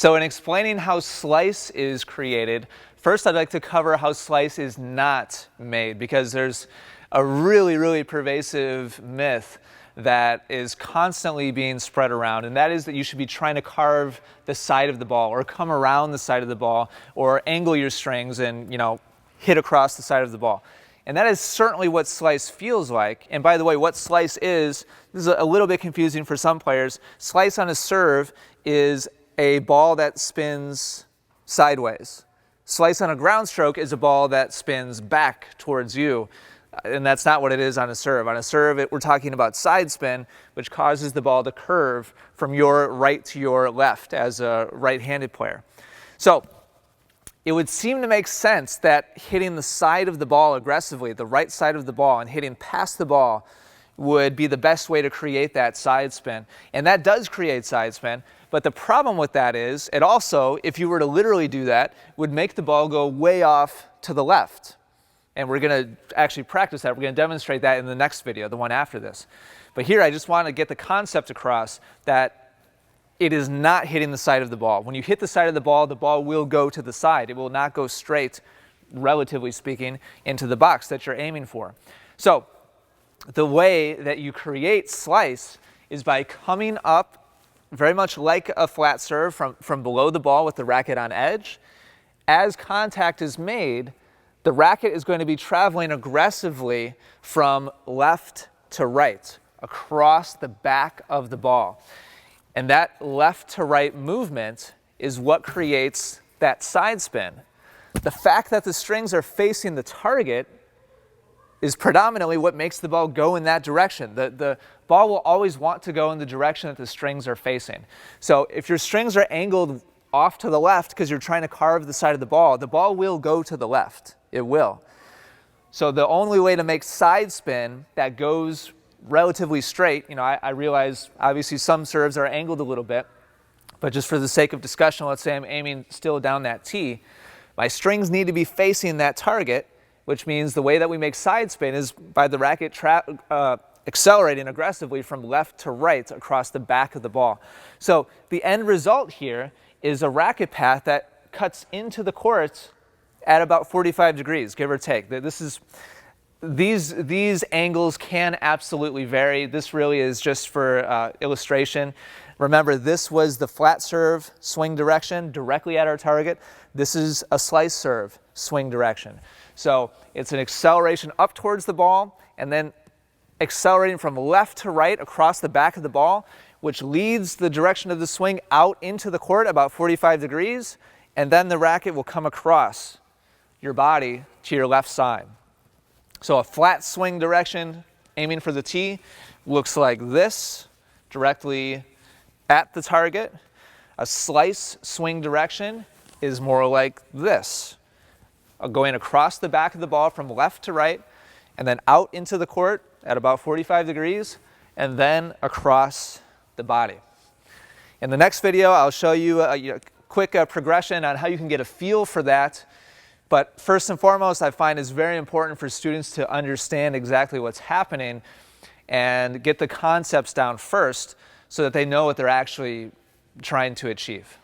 So in explaining how slice is created, first I'd like to cover how slice is not made, because there's a really pervasive myth that is constantly being spread around, and that is that you should be trying to carve the side of the ball or come around the side of the ball or angle your strings and, hit across the side of the ball. And that is certainly what slice feels like. And by the way, what slice is, this is a little bit confusing for some players. Slice on a serve is a ball that spins sideways. Slice on a ground stroke is a ball that spins back towards you. And that's not what it is on a serve. On a serve, we're talking about side spin, which causes the ball to curve from your right to your left as a right-handed player. So it would seem to make sense that hitting the side of the ball aggressively, the right side of the ball, and hitting past the ball would be the best way to create that side spin. And that does create side spin, but the problem with that is it also, if you were to literally do that, would make the ball go way off to the left. And we're going to actually practice that. We're going to demonstrate that in the next video, the one after this. But here I just want to get the concept across that it is not hitting the side of the ball. When you hit the side of the ball will go to the side. It will not go straight, relatively speaking, into the box that you're aiming for. So the way that you create slice is by coming up very much like a flat serve from below the ball with the racket on edge. As contact is made, the racket is going to be traveling aggressively from left to right across the back of the ball. And that left to right movement is what creates that side spin. The fact that the strings are facing the target is predominantly what makes the ball go in that direction. The ball will always want to go in the direction that the strings are facing. So if your strings are angled off to the left because you're trying to carve the side of the ball will go to the left. It will. So the only way to make side spin that goes relatively straight, I realize obviously some serves are angled a little bit, but just for the sake of discussion, let's say I'm aiming still down that tee. My strings need to be facing that target, which means the way that we make side spin is by the racket accelerating aggressively from left to right across the back of the ball. So the end result here is a racket path that cuts into the court at about 45 degrees, give or take. These angles can absolutely vary. This really is just for illustration. Remember, this was the flat serve swing direction directly at our target. This is a slice serve swing direction. So it's an acceleration up towards the ball and then accelerating from left to right across the back of the ball, which leads the direction of the swing out into the court about 45 degrees, and then the racket will come across your body to your left side. So a flat swing direction, aiming for the tee, looks like this, directly at the target. A slice swing direction is more like this, going across the back of the ball from left to right, and then out into the court at about 45 degrees, and then across the body. In the next video, I'll show you a quick progression on how you can get a feel for that. But first and foremost, I find it's very important for students to understand exactly what's happening and get the concepts down first so that they know what they're actually trying to achieve.